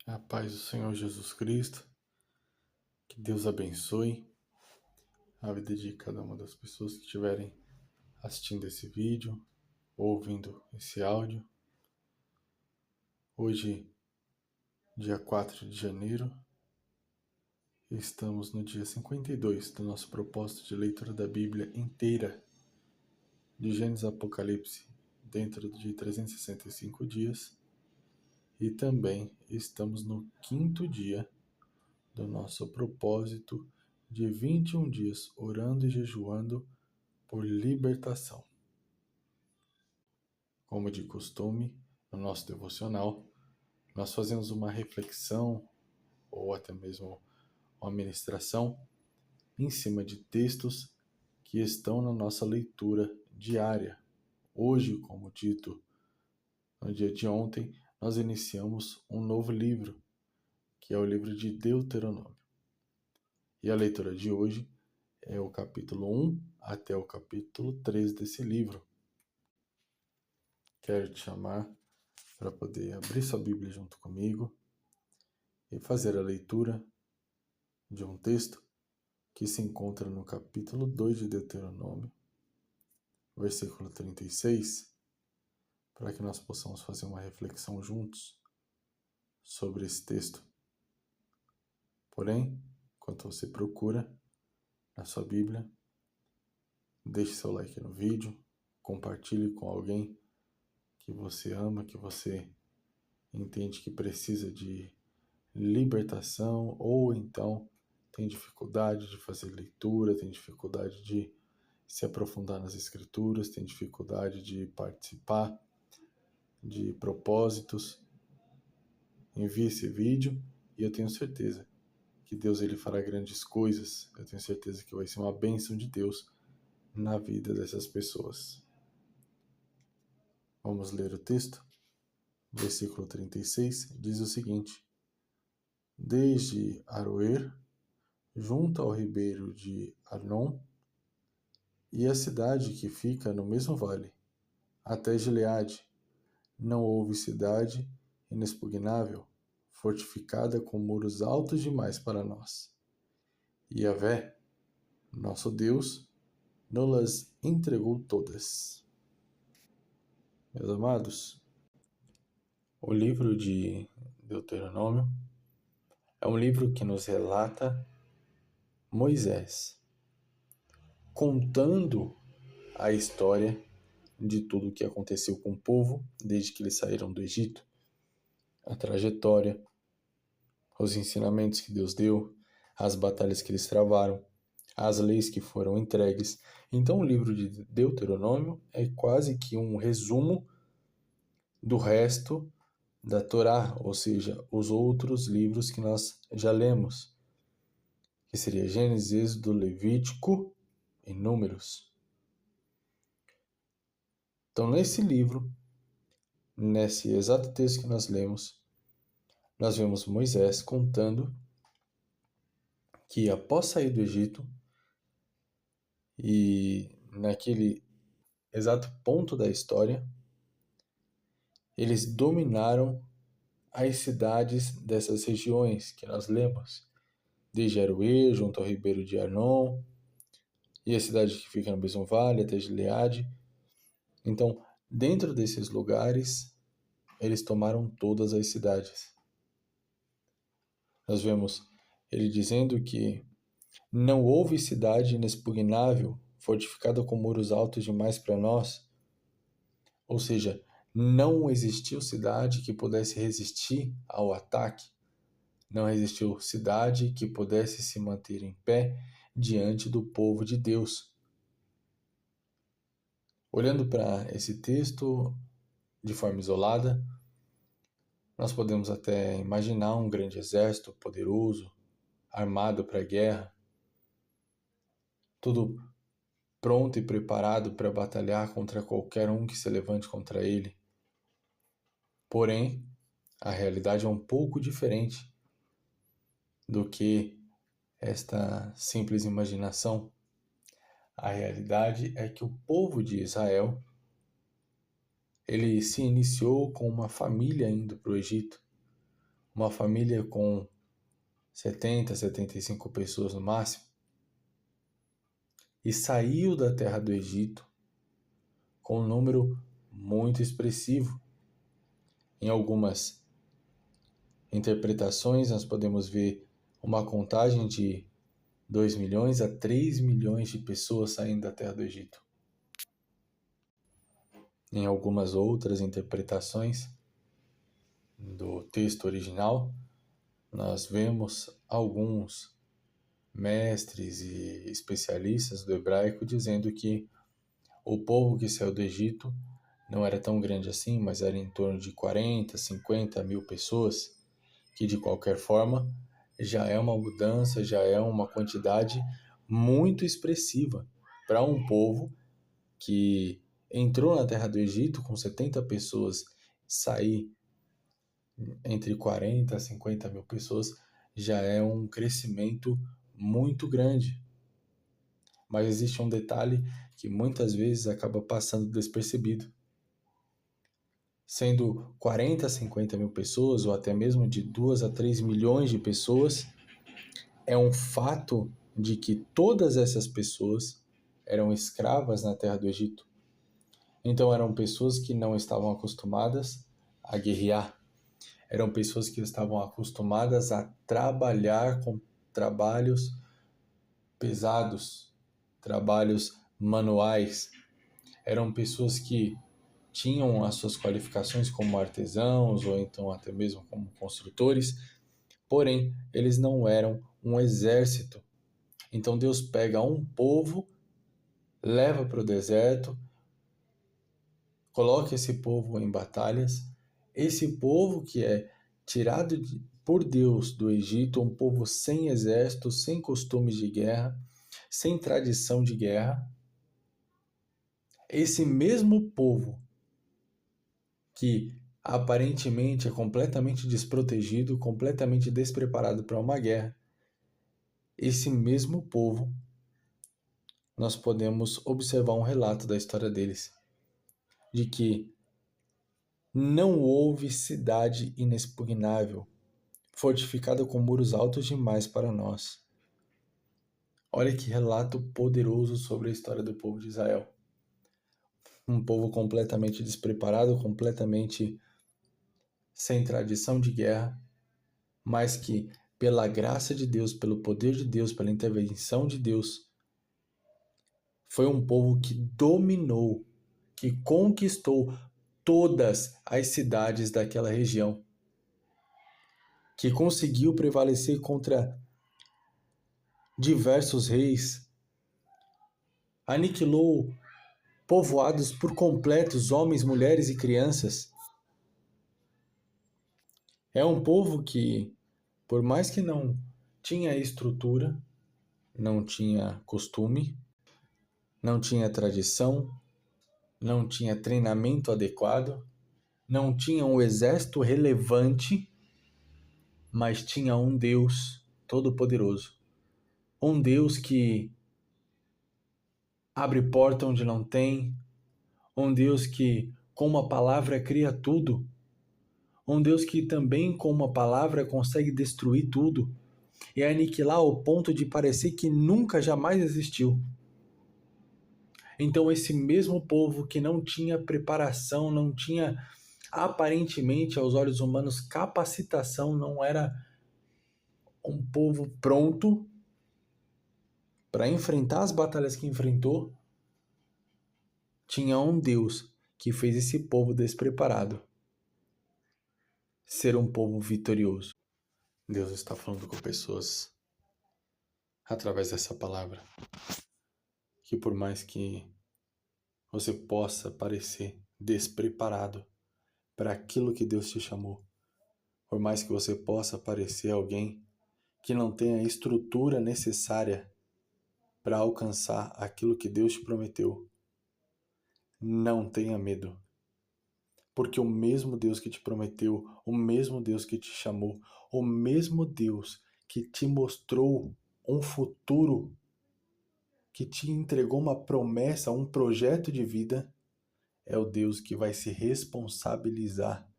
A paz do Senhor Jesus Cristo, que Deus abençoe a vida de cada uma das pessoas que estiverem assistindo esse vídeo ou ouvindo esse áudio. Hoje, dia 4 de janeiro, estamos no dia 52 do nosso propósito de leitura da Bíblia inteira, de Gênesis a Apocalipse, dentro de 365 dias. E também estamos no 5º dia do nosso propósito de 21 dias orando e jejuando por libertação. Como de costume, no nosso devocional, nós fazemos uma reflexão ou até mesmo uma ministração em cima de textos que estão na nossa leitura diária. Hoje, como dito no dia de ontem, nós iniciamos um novo livro, que é o livro de Deuteronômio. E a leitura de hoje é o capítulo 1 até o capítulo 3 desse livro. Quero te chamar para poder abrir sua Bíblia junto comigo e fazer a leitura de um texto que se encontra no capítulo 2 de Deuteronômio, versículo 36, para que nós possamos fazer uma reflexão juntos sobre esse texto. Porém, enquanto você procura na sua Bíblia, deixe seu like no vídeo, compartilhe com alguém que você ama, que você entende que precisa de libertação, ou então tem dificuldade de fazer leitura, tem dificuldade de se aprofundar nas escrituras, tem dificuldade de participar de propósitos. Envie esse vídeo e eu tenho certeza que Deus ele fará grandes coisas. Eu tenho certeza que vai ser uma bênção de Deus na vida dessas pessoas. Vamos ler o texto? Versículo 36 diz o seguinte: Desde Aroer, junto ao ribeiro de Arnon, e a cidade que fica no mesmo vale, até Gileade, não houve cidade inexpugnável, fortificada com muros altos demais para nós. E Yahvé, nosso Deus, nos-las entregou todas. Meus amados, o livro de Deuteronômio é um livro que nos relata Moisés contando a história de tudo o que aconteceu com o povo desde que eles saíram do Egito, a trajetória, os ensinamentos que Deus deu, as batalhas que eles travaram, as leis que foram entregues. Então o livro de Deuteronômio é quase que um resumo do resto da Torá, ou seja, os outros livros que nós já lemos, que seria Gênesis, Êxodo, Levítico e Números. Então nesse livro, nesse exato texto que nós lemos, nós vemos Moisés contando que após sair do Egito, e naquele exato ponto da história, eles dominaram as cidades dessas regiões que nós lemos, desde Aroer, junto ao ribeiro de Arnon, e a cidade que fica no mesmo vale, até Gileade. Então, dentro desses lugares, eles tomaram todas as cidades. Nós vemos ele dizendo que não houve cidade inexpugnável, fortificada com muros altos demais para nós. Ou seja, não existiu cidade que pudesse resistir ao ataque. Não existiu cidade que pudesse se manter em pé diante do povo de Deus. Olhando para esse texto de forma isolada, nós podemos até imaginar um grande exército poderoso, armado para a guerra, tudo pronto e preparado para batalhar contra qualquer um que se levante contra ele. Porém, a realidade é um pouco diferente do que esta simples imaginação. A realidade é que o povo de Israel, ele se iniciou com uma família indo para o Egito, uma família com 70, 75 pessoas no máximo, e saiu da terra do Egito com um número muito expressivo. Em algumas interpretações, nós podemos ver uma contagem de 2 milhões a 3 milhões de pessoas saindo da terra do Egito. Em algumas outras interpretações do texto original, nós vemos alguns mestres e especialistas do hebraico dizendo que o povo que saiu do Egito não era tão grande assim, mas era em torno de 40, 50 mil pessoas, que de qualquer forma já é uma mudança, já é uma quantidade muito expressiva para um povo que entrou na terra do Egito com 70 pessoas, sair entre 40 a 50 mil pessoas já é um crescimento muito grande. Mas existe um detalhe que muitas vezes acaba passando despercebido. Sendo 40 a 50 mil pessoas, ou até mesmo de 2 a 3 milhões de pessoas, é um fato de que todas essas pessoas eram escravas na terra do Egito. Então eram pessoas que não estavam acostumadas a guerrear. Eram pessoas que estavam acostumadas a trabalhar com trabalhos pesados, trabalhos manuais. Eram pessoas que tinham as suas qualificações como artesãos ou então até mesmo como construtores, porém eles não eram um exército. Então Deus pega um povo, leva para o deserto, coloca esse povo em batalhas. Esse povo que é tirado por Deus do Egito, um povo sem exército, sem costumes de guerra, sem tradição de guerra. Esse mesmo povo que aparentemente é completamente desprotegido, completamente despreparado para uma guerra, esse mesmo povo, nós podemos observar um relato da história deles, de que não houve cidade inexpugnável, fortificada com muros altos demais para nós. Olha que relato poderoso sobre a história do povo de Israel. Um povo completamente despreparado, completamente sem tradição de guerra, mas que, pela graça de Deus, pelo poder de Deus, pela intervenção de Deus, foi um povo que dominou, que conquistou todas as cidades daquela região, que conseguiu prevalecer contra diversos reis, aniquilou povoados por completos, homens, mulheres e crianças. É um povo que, por mais que não tinha estrutura, não tinha costume, não tinha tradição, não tinha treinamento adequado, não tinha um exército relevante, mas tinha um Deus todo-poderoso. Um Deus que abre porta onde não tem, um Deus que com uma palavra cria tudo, um Deus que também com uma palavra consegue destruir tudo e aniquilar ao ponto de parecer que nunca jamais existiu. Então esse mesmo povo que não tinha preparação, não tinha aparentemente aos olhos humanos capacitação, não era um povo pronto para enfrentar as batalhas que enfrentou, tinha um Deus que fez esse povo despreparado ser um povo vitorioso. Deus está falando com pessoas através dessa palavra, que por mais que você possa parecer despreparado para aquilo que Deus te chamou, por mais que você possa parecer alguém que não tenha a estrutura necessária para alcançar aquilo que Deus te prometeu, não tenha medo. Porque o mesmo Deus que te prometeu, o mesmo Deus que te chamou, o mesmo Deus que te mostrou um futuro, que te entregou uma promessa, um projeto de vida, é o Deus que vai se responsabilizar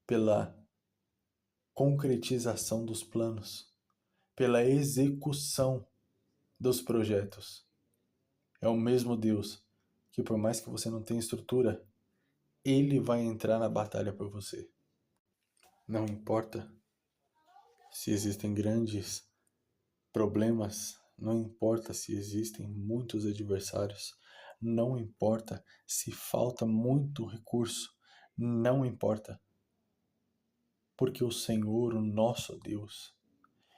pela concretização dos planos, pela execução dos projetos. É o mesmo Deus que, por mais que você não tenha estrutura, Ele vai entrar na batalha por você. Não importa se existem grandes problemas, não importa se existem muitos adversários, não importa se falta muito recurso, não importa. Porque o Senhor, o nosso Deus,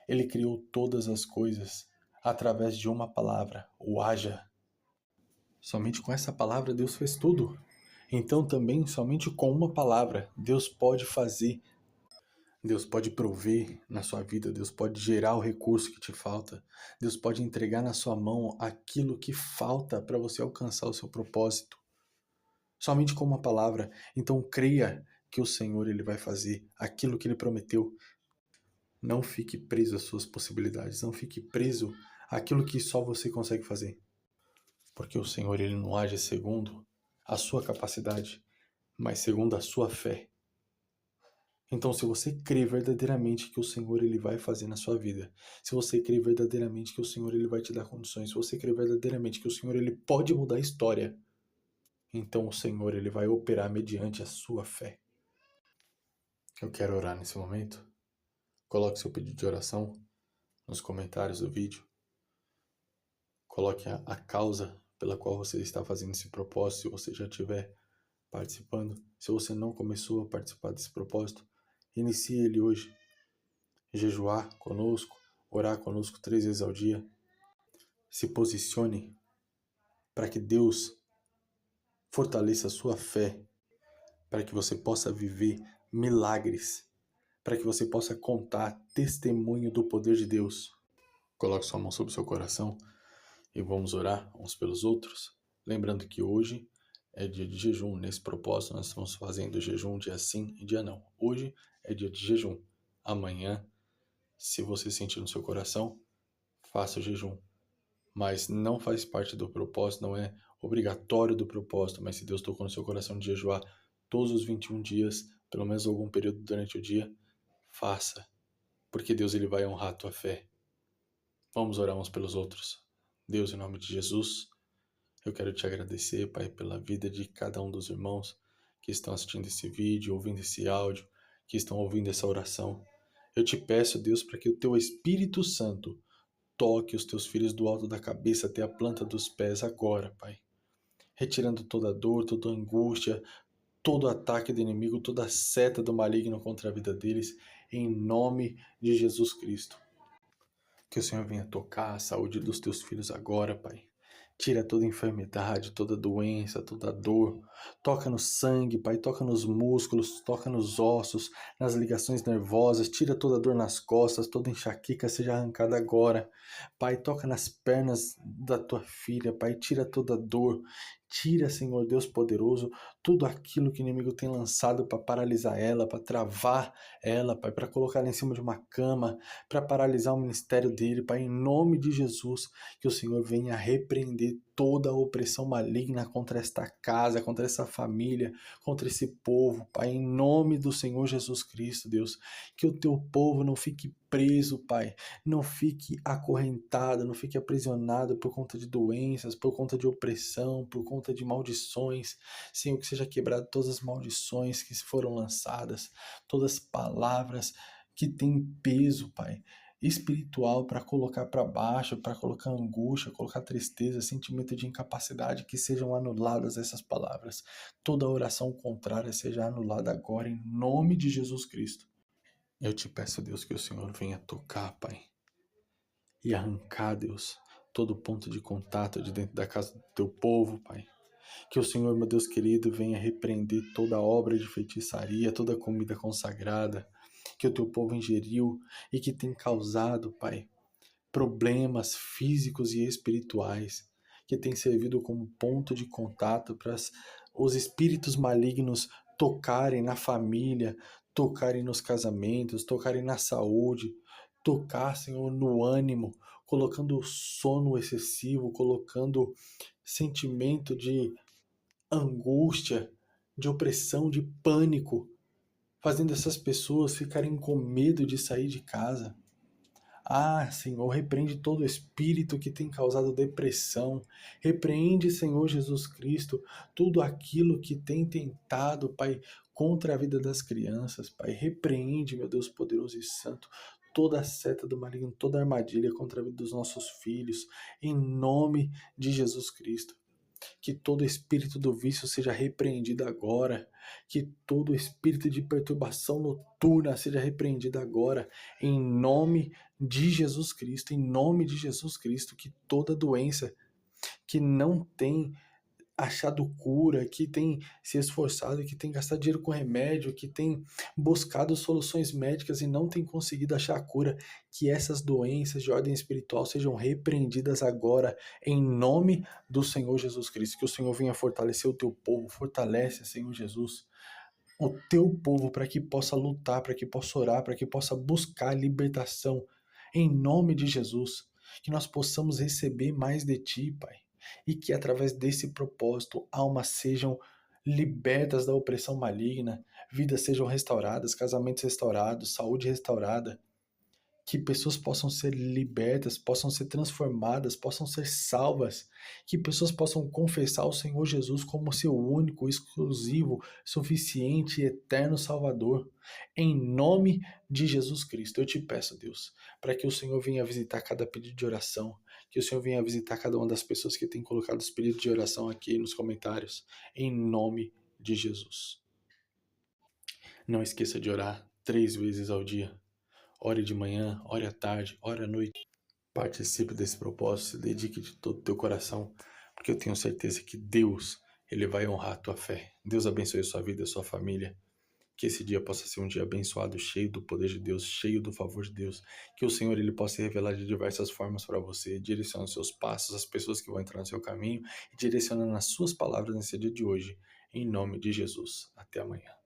Ele criou todas as coisas através de uma palavra, o haja. Somente com essa palavra Deus fez tudo. Então também somente com uma palavra Deus pode fazer. Deus pode prover na sua vida, Deus pode gerar o recurso que te falta, Deus pode entregar na sua mão aquilo que falta para você alcançar o seu propósito. Somente com uma palavra. Então creia que o Senhor Ele vai fazer aquilo que Ele prometeu. Não fique preso às suas possibilidades, não fique preso àquilo que só você consegue fazer. Porque o Senhor Ele não age segundo a sua capacidade, mas segundo a sua fé. Então, se você crê verdadeiramente que o Senhor Ele vai fazer na sua vida, se você crê verdadeiramente que o Senhor Ele vai te dar condições, se você crê verdadeiramente que o Senhor Ele pode mudar a história, então o Senhor Ele vai operar mediante a sua fé. Eu quero orar nesse momento. Coloque seu pedido de oração nos comentários do vídeo. Coloque a causa pela qual você está fazendo esse propósito, se você já estiver participando. Se você não começou a participar desse propósito, inicie ele hoje. Jejuar conosco, orar conosco 3 vezes ao dia. Se posicione para que Deus fortaleça a sua fé, para que você possa viver milagres, para que você possa contar testemunho do poder de Deus. Coloque sua mão sobre o seu coração e vamos orar uns pelos outros. Lembrando que hoje é dia de jejum. Nesse propósito nós estamos fazendo jejum dia sim e dia não. Hoje é dia de jejum. Amanhã, se você sentir no seu coração, faça o jejum. Mas não faz parte do propósito, não é obrigatório do propósito. Mas se Deus tocou no seu coração de jejuar todos os 21 dias, pelo menos algum período durante o dia, faça. Porque Deus Ele vai honrar a tua fé. Vamos orar uns pelos outros. Deus, em nome de Jesus, eu quero te agradecer, Pai, pela vida de cada um dos irmãos que estão assistindo esse vídeo, ouvindo esse áudio, que estão ouvindo essa oração. Eu te peço, Deus, para que o teu Espírito Santo toque os teus filhos do alto da cabeça até a planta dos pés agora, Pai. Retirando toda dor, toda angústia, todo ataque do inimigo, toda seta do maligno contra a vida deles, em nome de Jesus Cristo. Que o Senhor venha tocar a saúde dos teus filhos agora, Pai. Tira toda enfermidade, toda doença, toda dor. Toca no sangue, Pai. Toca nos músculos, toca nos ossos, nas ligações nervosas. Tira toda dor nas costas, toda enxaqueca seja arrancada agora. Pai, toca nas pernas da tua filha, Pai. Tira toda dor. Tira, Senhor Deus poderoso, tudo aquilo que o inimigo tem lançado para paralisar ela, para travar ela, Pai, para colocar ela em cima de uma cama, para paralisar o ministério dele, Pai, em nome de Jesus, que o Senhor venha repreender toda a opressão maligna contra esta casa, contra essa família, contra esse povo, Pai, em nome do Senhor Jesus Cristo, Deus, que o teu povo não fique preso, Pai, não fique acorrentado, não fique aprisionado por conta de doenças, por conta de opressão, por conta de maldições, Senhor, que seja quebrado todas as maldições que foram lançadas, todas as palavras que têm peso, Pai, espiritual para colocar para baixo, para colocar angústia, colocar tristeza, sentimento de incapacidade, que sejam anuladas essas palavras. Toda oração contrária seja anulada agora em nome de Jesus Cristo. Eu te peço, Deus, que o Senhor venha tocar, Pai, e arrancar, Deus, todo ponto de contato de dentro da casa do teu povo, Pai. Que o Senhor, meu Deus querido, venha repreender toda obra de feitiçaria, toda comida consagrada que o teu povo ingeriu e que tem causado, Pai, problemas físicos e espirituais, que tem servido como ponto de contato para os espíritos malignos tocarem na família, tocarem nos casamentos, tocarem na saúde, tocar, Senhor, no ânimo, colocando sono excessivo, colocando sentimento de angústia, de opressão, de pânico fazendo essas pessoas ficarem com medo de sair de casa. Ah, Senhor, repreende todo espírito que tem causado depressão. Repreende, Senhor Jesus Cristo, tudo aquilo que tem tentado, Pai, contra a vida das crianças, Pai. Repreende, meu Deus poderoso e santo, toda a seta do maligno, toda a armadilha contra a vida dos nossos filhos, em nome de Jesus Cristo. Que todo espírito do vício seja repreendido agora, que todo espírito de perturbação noturna seja repreendido agora, em nome de Jesus Cristo, em nome de Jesus Cristo, que toda doença que não tem achado cura, que tem se esforçado, que tem gastado dinheiro com remédio, que tem buscado soluções médicas e não tem conseguido achar a cura, que essas doenças de ordem espiritual sejam repreendidas agora, em nome do Senhor Jesus Cristo. Que o Senhor venha fortalecer o teu povo, fortalece, Senhor Jesus, o teu povo para que possa lutar, para que possa orar, para que possa buscar libertação, em nome de Jesus. Que nós possamos receber mais de Ti, Pai, e que através desse propósito almas sejam libertas da opressão maligna, vidas sejam restauradas, casamentos restaurados, saúde restaurada, que pessoas possam ser libertas, possam ser transformadas, possam ser salvas, que pessoas possam confessar o Senhor Jesus como seu único, exclusivo, suficiente e eterno Salvador. Em nome de Jesus Cristo, eu te peço, Deus, para que o Senhor venha visitar cada pedido de oração, que o Senhor venha visitar cada uma das pessoas que tem colocado os pedidos de oração aqui nos comentários, em nome de Jesus. Não esqueça de orar 3 vezes ao dia. Ore de manhã, ore à tarde, ore à noite. Participe desse propósito, se dedique de todo o teu coração, porque eu tenho certeza que Deus, Ele vai honrar a tua fé. Deus abençoe a sua vida, a sua família. Que esse dia possa ser um dia abençoado, cheio do poder de Deus, cheio do favor de Deus. Que o Senhor Ele possa se revelar de diversas formas para você, direcionando os seus passos, as pessoas que vão entrar no seu caminho e direcionando as suas palavras nesse dia de hoje. Em nome de Jesus. Até amanhã.